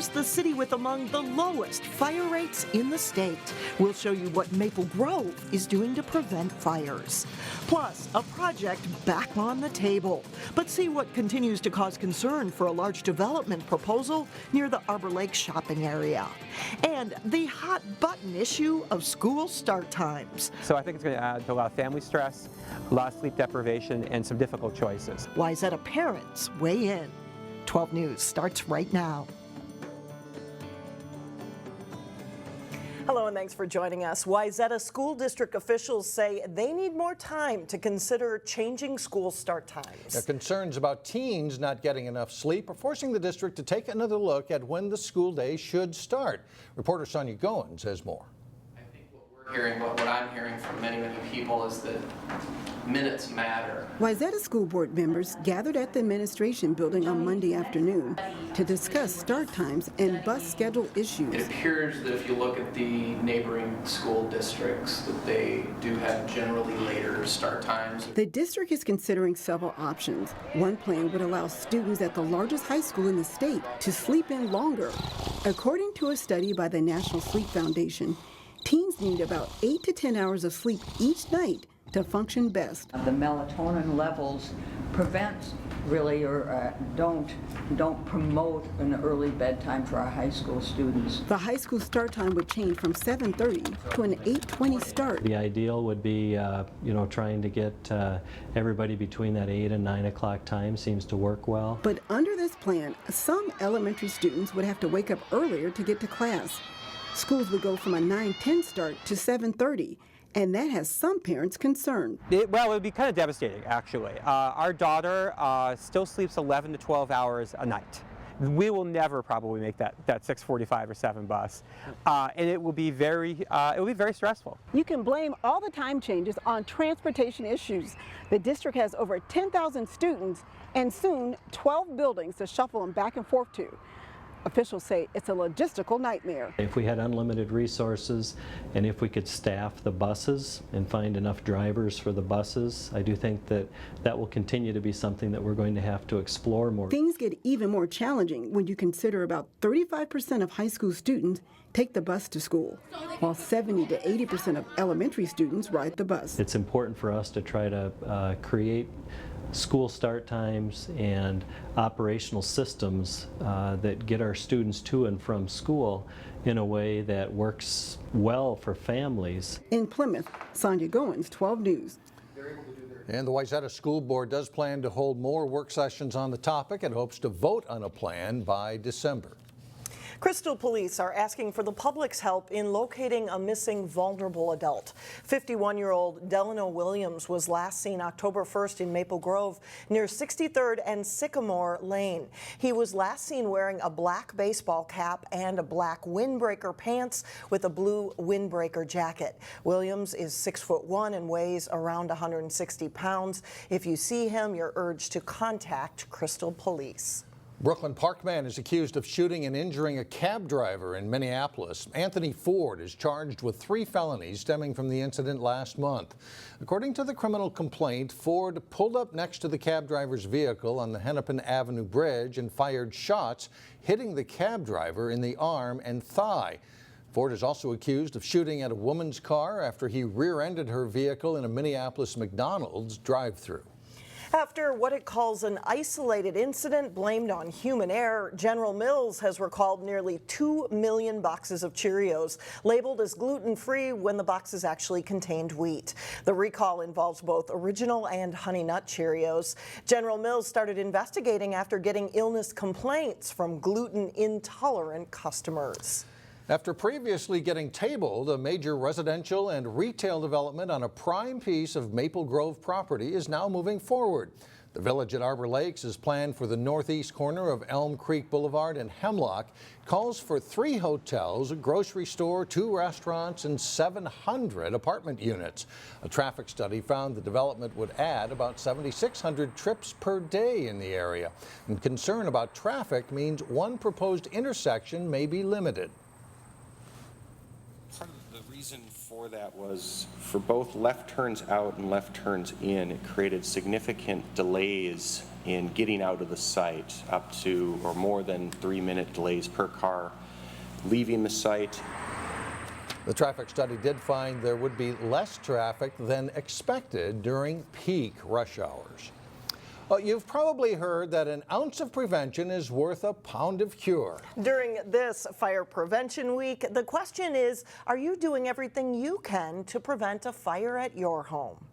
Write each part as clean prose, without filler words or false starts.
boasts the city with among the lowest fire rates in the state. We'll show you what Maple Grove is doing to prevent fires. Plus, a project back on the table. But see what continues to cause concern for a large development proposal near the Arbor Lake shopping area. And the hot button issue of school start times. So I think it's going to add to a lot of family stress, a lot of sleep deprivation, and some difficult choices. Wayzata parents weigh in. 12 News starts right now. Hello and thanks for joining us. Wayzata school district officials say they need more time to consider changing school start times. There are concerns about teens not getting enough sleep are forcing the district to take another look at when the school day should start. Reporter Sonia Goins has more. I think what we're hearing, what I'm hearing from many people is that minutes matter. Wayzata school board members gathered at the administration building on Monday afternoon to discuss start times and bus schedule issues. It appears that if you look at the neighboring school districts, that they do have generally later start times. The district is considering several options. One plan would allow students at the largest high school in the state to sleep in longer. According to a study by the National Sleep Foundation, teens need about 8 to 10 hours of sleep each night to function best. The melatonin levels prevent really or don't promote an early bedtime for our high school students. The high school start time would change from 7:30 to an 8:20 start. The ideal would be, trying to get everybody between that 8 and 9 o'clock time seems to work well. But under this plan, some elementary students would have to wake up earlier to get to class. Schools would go from a 9:10 start to 7:30. And that has some parents concerned. It would be kind of devastating, actually. Our daughter still sleeps 11 to 12 hours a night. We will never probably make that 6:45 or 7 bus, and it will be very stressful. You can blame all the time changes on transportation issues. The district has over 10,000 students and soon 12 buildings to shuffle them back and forth to. Officials say it's a logistical nightmare. If we had unlimited resources and if we could staff the buses and find enough drivers for the buses, I do think that will continue to be something that we're going to have to explore more. Things get even more challenging when you consider about 35% of high school students take the bus to school, while 70 to 80% of elementary students ride the bus. It's important for us to try to create school start times and operational systems that get our students to and from school in a way that works well for families. In Plymouth, Sonia Goins, 12 News. And the Wayzata School Board does plan to hold more work sessions on the topic and hopes to vote on a plan by December. Crystal police are asking for the public's help in locating a missing vulnerable adult. 51-year-old Delano Williams was last seen October 1st in Maple Grove near 63rd and Sycamore Lane. He was last seen wearing a black baseball cap and a black windbreaker pants with a blue windbreaker jacket. Williams is 6'1" and weighs around 160 pounds. If you see him, you're urged to contact Crystal Police. Brooklyn Park man is accused of shooting and injuring a cab driver in Minneapolis. Anthony Ford is charged with 3 felonies stemming from the incident last month. According to the criminal complaint, Ford pulled up next to the cab driver's vehicle on the Hennepin Avenue Bridge and fired shots, hitting the cab driver in the arm and thigh. Ford is also accused of shooting at a woman's car after he rear-ended her vehicle in a Minneapolis McDonald's drive-thru. After what it calls an isolated incident blamed on human error, General Mills has recalled nearly 2 million boxes of Cheerios, labeled as gluten-free when the boxes actually contained wheat. The recall involves both original and Honey Nut Cheerios. General Mills started investigating after getting illness complaints from gluten-intolerant customers. After previously getting tabled, a major residential and retail development on a prime piece of Maple Grove property is now moving forward. The village at Arbor Lakes is planned for the northeast corner of Elm Creek Boulevard and Hemlock. It calls for 3 hotels, a grocery store, 2 restaurants, and 700 apartment units. A traffic study found the development would add about 7,600 trips per day in the area. And concern about traffic means one proposed intersection may be limited. reason for that was for both left turns out and left turns in, it created significant delays in getting out of the site, up to or more than 3-minute delays per car leaving the site. The traffic study did find there would be less traffic than expected during peak rush hours. Well, you've probably heard that an ounce of prevention is worth a pound of cure. During this Fire Prevention Week, the question is, are you doing everything you can to prevent a fire at your home?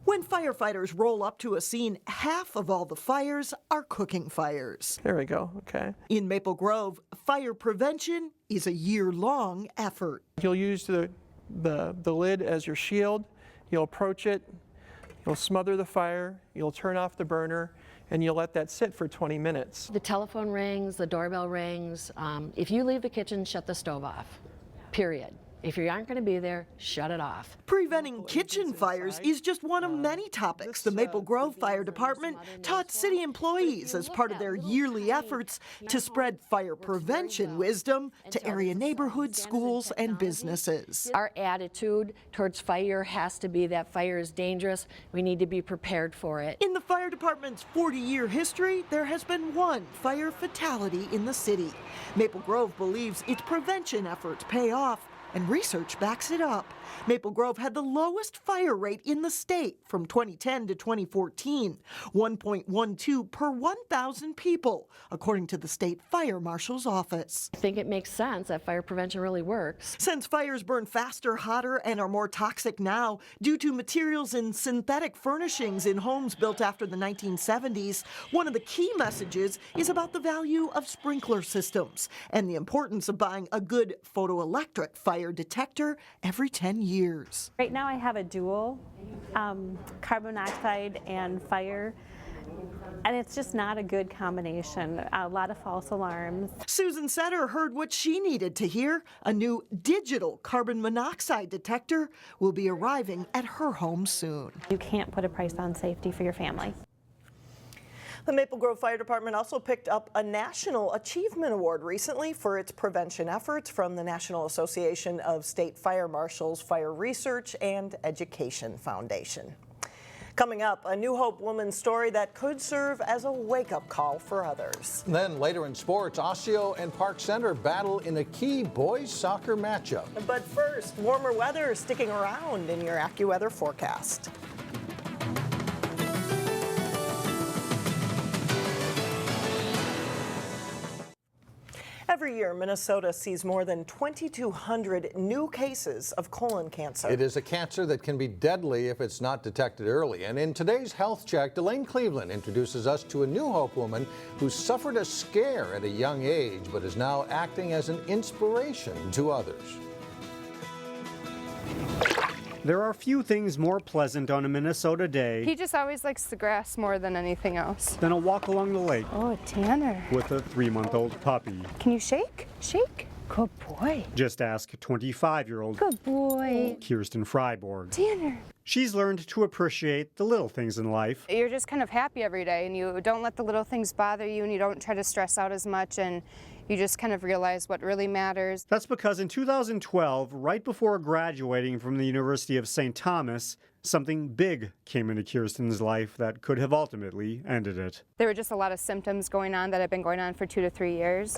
When firefighters roll up to a scene, half of all the fires are cooking fires. There we go, okay. In Maple Grove, fire prevention is a year-long effort. You'll use the lid as your shield, you'll approach it, you'll smother the fire, you'll turn off the burner, and you'll let that sit for 20 minutes. The telephone rings, the doorbell rings. If you leave the kitchen, shut the stove off, period. If you aren't going to be there, shut it off. Preventing kitchen fires is just one of many topics the Maple Grove Fire Department taught city employees as part of their yearly efforts to spread fire prevention wisdom to area neighborhoods, schools, and businesses. Our attitude towards fire has to be that fire is dangerous. We need to be prepared for it. In the fire department's 40-year history, there has been one fire fatality in the city. Maple Grove believes its prevention efforts pay off, and research backs it up. Maple Grove had the lowest fire rate in the state from 2010 to 2014, 1.12 per 1,000 people, according to the state fire marshal's office. I think it makes sense that fire prevention really works. Since fires burn faster, hotter, and are more toxic now due to materials in synthetic furnishings in homes built after the 1970s, one of the key messages is about the value of sprinkler systems and the importance of buying a good photoelectric fire detector every 10 years. Right now I have a dual, carbon monoxide and fire, and it's just not a good combination. A lot of false alarms. Susan Setter heard what she needed to hear. A new digital carbon monoxide detector will be arriving at her home soon. You can't put a price on safety for your family. The Maple Grove Fire Department also picked up a National Achievement Award recently for its prevention efforts from the National Association of State Fire Marshals Fire Research and Education Foundation. Coming up, a New Hope woman's story that could serve as a wake-up call for others. Then later in sports, Osseo and Park Center battle in a key boys soccer matchup. But first, warmer weather sticking around in your AccuWeather forecast. Every year, Minnesota sees more than 2,200 new cases of colon cancer. It is a cancer that can be deadly if it's not detected early. And in today's Health Check, Delane Cleveland introduces us to a New Hope woman who suffered a scare at a young age, but is now acting as an inspiration to others. There are few things more pleasant on a Minnesota day He just always likes the grass more than anything else. than a walk along the lake Oh, Tanner. with a 3-month-old puppy. Can you shake? Shake. Good boy. Just ask 25-year-old Good boy. Kirsten Freiborg. Tanner. She's learned to appreciate the little things in life. You're just kind of happy every day, and you don't let the little things bother you, and you don't try to stress out as much, and you just kind of realize what really matters. That's because in 2012, right before graduating from the University of St. Thomas, something big came into Kirsten's life that could have ultimately ended it. There were just a lot of symptoms going on that have been going on for 2 to 3 years.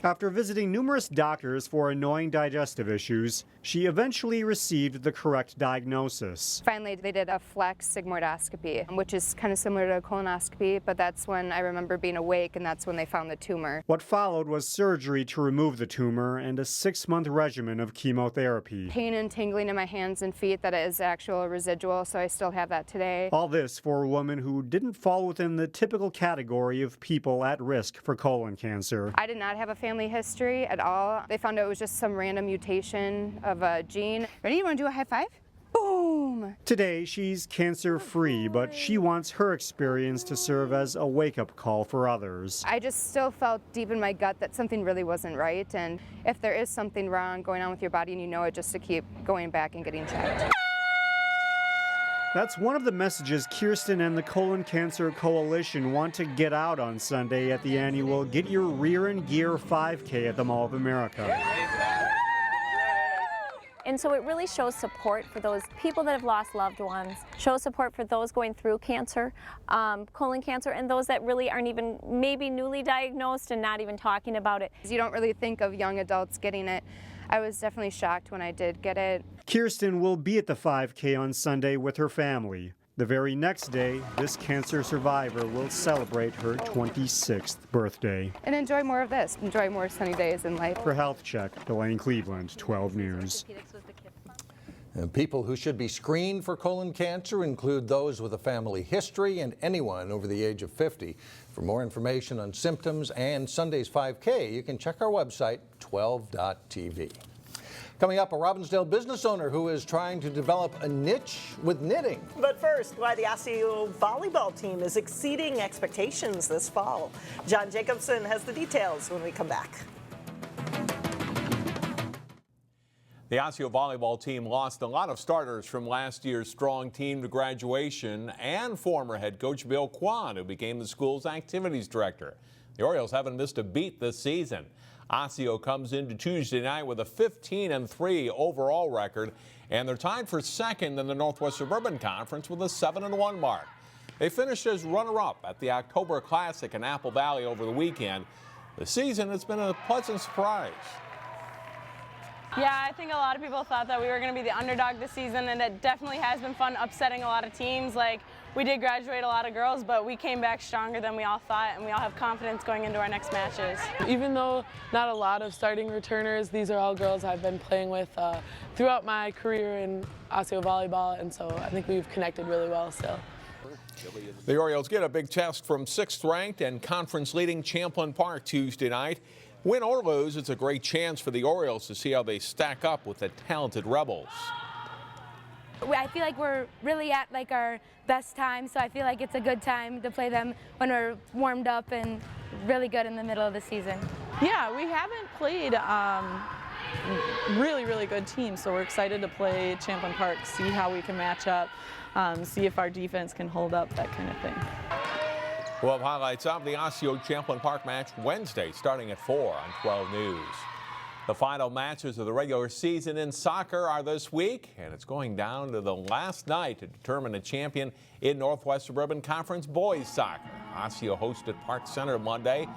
After visiting numerous doctors for annoying digestive issues, she eventually received the correct diagnosis. Finally, they did a flex sigmoidoscopy, which is kind of similar to a colonoscopy, but that's when I remember being awake, and that's when they found the tumor. What followed was surgery to remove the tumor and a 6-month regimen of chemotherapy. Pain and tingling in my hands and feet that is actual residual, so I still have that today. All this for a woman who didn't fall within the typical category of people at risk for colon cancer. I did not have a family history at all. They found out it was just some random mutation of a gene. Ready? You want to do a high five? Boom! Today, she's cancer-free, but she wants her experience to serve as a wake-up call for others. I just still felt deep in my gut that something really wasn't right, and if there is something wrong going on with your body and you know it, just to keep going back and getting checked. That's one of the messages Kirsten and the Colon Cancer Coalition want to get out on Sunday at the annual Get Your Rear in Gear 5K at the Mall of America. And so it really shows support for those people that have lost loved ones, shows support for those going through cancer, colon cancer, and those that really aren't even maybe newly diagnosed and not even talking about it. You don't really think of young adults getting it. I was definitely shocked when I did get it. Kirsten will be at the 5K on Sunday with her family. The very next day, this cancer survivor will celebrate her 26th birthday. And enjoy more of this, enjoy more sunny days in life. For Health Check, Delane Cleveland, 12 News. And people who should be screened for colon cancer include those with a family history and anyone over the age of 50. For more information on symptoms and Sunday's 5K, you can check our website, 12.tv. Coming up, a Robbinsdale business owner who is trying to develop a niche with knitting. But first, why the Osseo volleyball team is exceeding expectations this fall. John Jacobson has the details when we come back. The Osseo volleyball team lost a lot of starters from last year's strong team to graduation, and former head coach Bill Kwan, who became the school's activities director. The Orioles haven't missed a beat this season. Osseo comes into Tuesday night with a 15-3 overall record, and they're tied for second in the Northwest Suburban Conference with a 7-1 mark. They finished as runner-up at the October Classic in Apple Valley over the weekend. This season, it's been a pleasant surprise. Yeah, I think a lot of people thought that we were going to be the underdog this season, and it definitely has been fun upsetting a lot of teams. Like, we did graduate a lot of girls, but we came back stronger than we all thought, and we all have confidence going into our next matches. Even though not a lot of starting returners, these are all girls I've been playing with throughout my career in Osseo volleyball, and so I think we've connected really well still. The Orioles get a big test from 6th-ranked and conference-leading Champlin Park Tuesday night. Win or lose, it's a great chance for the Orioles to see how they stack up with the talented Rebels. I feel like we're really at like our best time, so I feel like it's a good time to play them when we're warmed up and really good in the middle of the season. Yeah, we haven't played really good teams, so we're excited to play Champlin Park, see how we can match up, see if our defense can hold up, that kind of thing. We'll have highlights of the Osseo Champlin Park match Wednesday starting at 4 on 12 News. The final matches of the regular season in soccer are this week, and it's going down to the last night to determine a champion in Northwest Suburban Conference boys soccer. Osseo hosted Park Center Monday.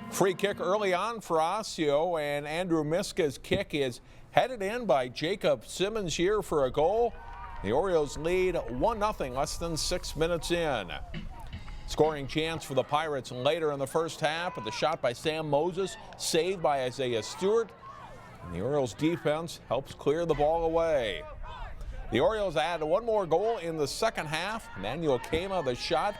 Free kick early on for Osseo, and Andrew Miska's kick is headed in by Jacob Simmons here for a goal. The Orioles lead 1-0 less than 6 minutes in. Scoring chance for the Pirates later in the first half, but the shot by Sam Moses saved by Isaiah Stewart. And the Orioles defense helps clear the ball away. The Orioles add one more goal in the second half. Emmanuel Kema the shot.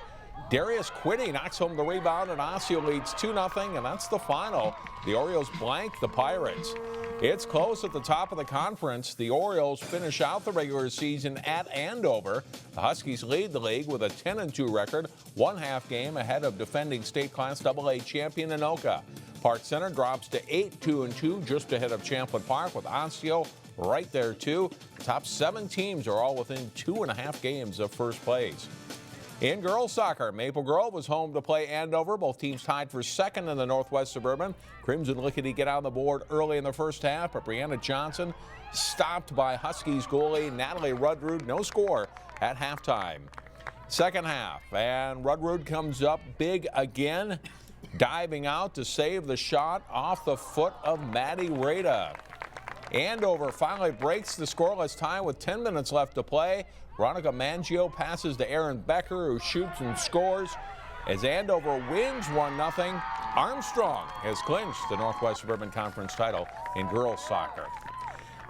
Darius Quiddy knocks home the rebound, and Osseo leads 2-0, and that's the final. The Orioles blank the Pirates. It's close at the top of the conference. The Orioles finish out the regular season at Andover. The Huskies lead the league with a 10-2 record, one half game ahead of defending state Class AA champion Anoka. Park Center drops to 8-2-2, just ahead of Champlin Park, with Osseo right there too. The top 7 teams are all within 2.5 games of first place. In girls soccer, Maple Grove was home to play Andover. Both teams tied for second in the Northwest Suburban. Crimson looking to get on the board early in the first half, but Brianna Johnson stopped by Huskies goalie Natalie Rudrud. No score at halftime. Second half, and Rudrud comes up big again, diving out to save the shot off the foot of Maddie Rada. Andover finally breaks the scoreless tie with 10 minutes left to play. Veronica Mangio passes to Aaron Becker, who shoots and scores. As Andover wins 1-0, Armstrong has clinched the Northwest Suburban Conference title in girls soccer.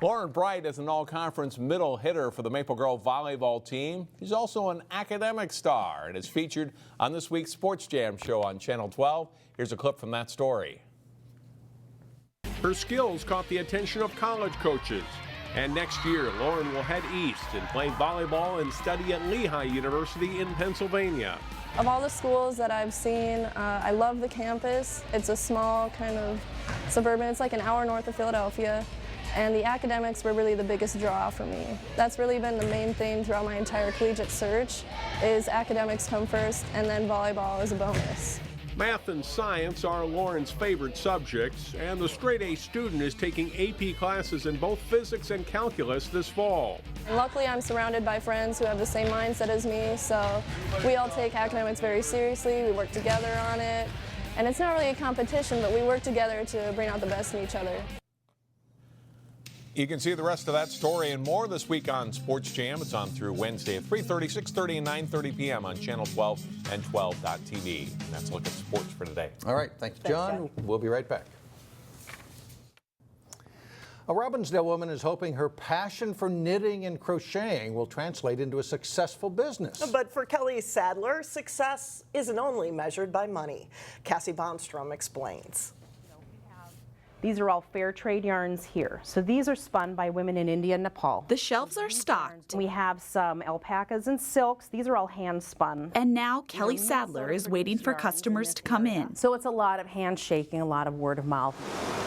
Lauren Bright is an all-conference middle hitter for the Maple Grove volleyball team. She's also an academic star and is featured on this week's Sports Jam show on Channel 12. Here's a clip from that story. Her skills caught the attention of college coaches. And next year, Lauren will head east and play volleyball and study at Lehigh University in Pennsylvania. Of all the schools that I've seen, I love the campus. It's a small kind of suburban, it's like an hour north of Philadelphia. And the academics were really the biggest draw for me. That's really been the main thing throughout my entire collegiate search, is academics come first and then volleyball is a bonus. Math and science are Lauren's favorite subjects, and the straight-A student is taking AP classes in both physics and calculus this fall. And luckily, I'm surrounded by friends who have the same mindset as me, so we all take academics very seriously. We work together on it, and it's not really a competition, but we work together to bring out the best in each other. You can see the rest of that story and more this week on Sports Jam. It's on through Wednesday at 3:30, 6:30, and 9:30 p.m. on Channel 12 and 12.tv. That's a look at sports for today. All right, thanks, John. We'll be right back. A Robbinsdale woman is hoping her passion for knitting and crocheting will translate into a successful business. But for Kelly Sadler, success isn't only measured by money. Cassie Bonstrom explains. These are all fair trade yarns here. So these are spun by women in India and Nepal. The shelves are stocked. We have some alpacas and silks. These are all hand spun. And now Kelly Sadler is waiting for customers to come in. So it's a lot of handshaking, a lot of word of mouth.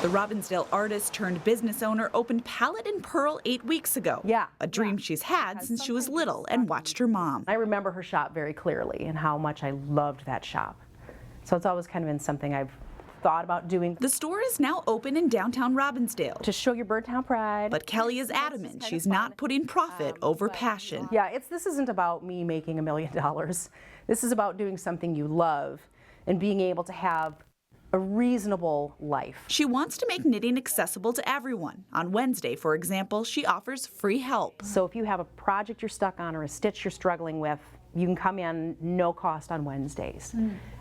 The Robbinsdale artist turned business owner opened Palette and Purl 8 weeks ago. Yeah. A dream she's had since she was little and watched her mom. I remember her shop very clearly and how much I loved that shop. So it's always kind of been something I've thought about doing. The store is now open in downtown Robbinsdale. To show your Birdtown pride. But Kelly is adamant she's not putting profit over passion. Yeah, this isn't about me making $1 million. This is about doing something you love and being able to have a reasonable life. She wants to make knitting accessible to everyone. On Wednesday, for example, she offers free help. So if you have a project you're stuck on or a stitch you're struggling with, you can come in no cost on Wednesdays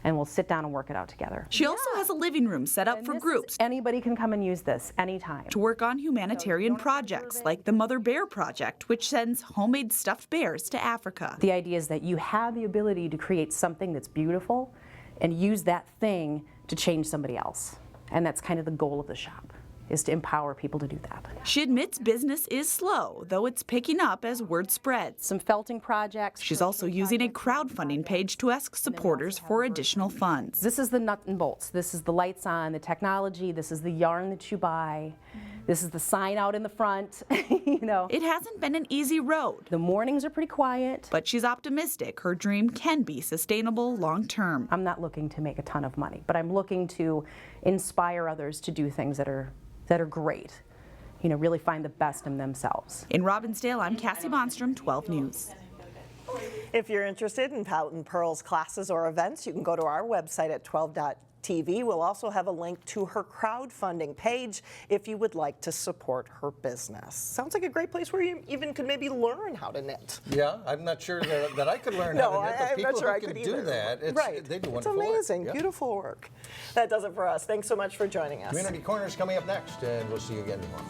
and we'll sit down and work it out together. She also has a living room set up for groups. Anybody can come and use this anytime. To work on humanitarian projects like the Mother Bear Project, which sends homemade stuffed bears to Africa. The idea is that you have the ability to create something that's beautiful and use that thing to change somebody else. And that's kind of the goal of the shop, is to empower people to do that. She admits business is slow, though it's picking up as word spreads. Some felting projects. She's also using a crowdfunding page to ask supporters for additional funds. This is the nut and bolts. This is the lights on, the technology. This is the yarn that you buy. This is the sign out in the front. You know. It hasn't been an easy road. The mornings are pretty quiet. But she's optimistic her dream can be sustainable long term. I'm not looking to make a ton of money, but I'm looking to inspire others to do things that are great, you know, really find the best in themselves. In Robbinsdale, I'm Cassie Bonstrom, 12 News. If you're interested in Palette and Purl's classes or events, you can go to our website at 12.tv. We'll also have a link to her crowdfunding page if you would like to support her business. Sounds like a great place where you even could maybe learn how to knit. Yeah, I'm not sure that I could learn how to knit, but people who can do that, they do wonderful work. It's amazing, beautiful work. That does it for us. Thanks so much for joining us. Community Corner is coming up next, and we'll see you again tomorrow.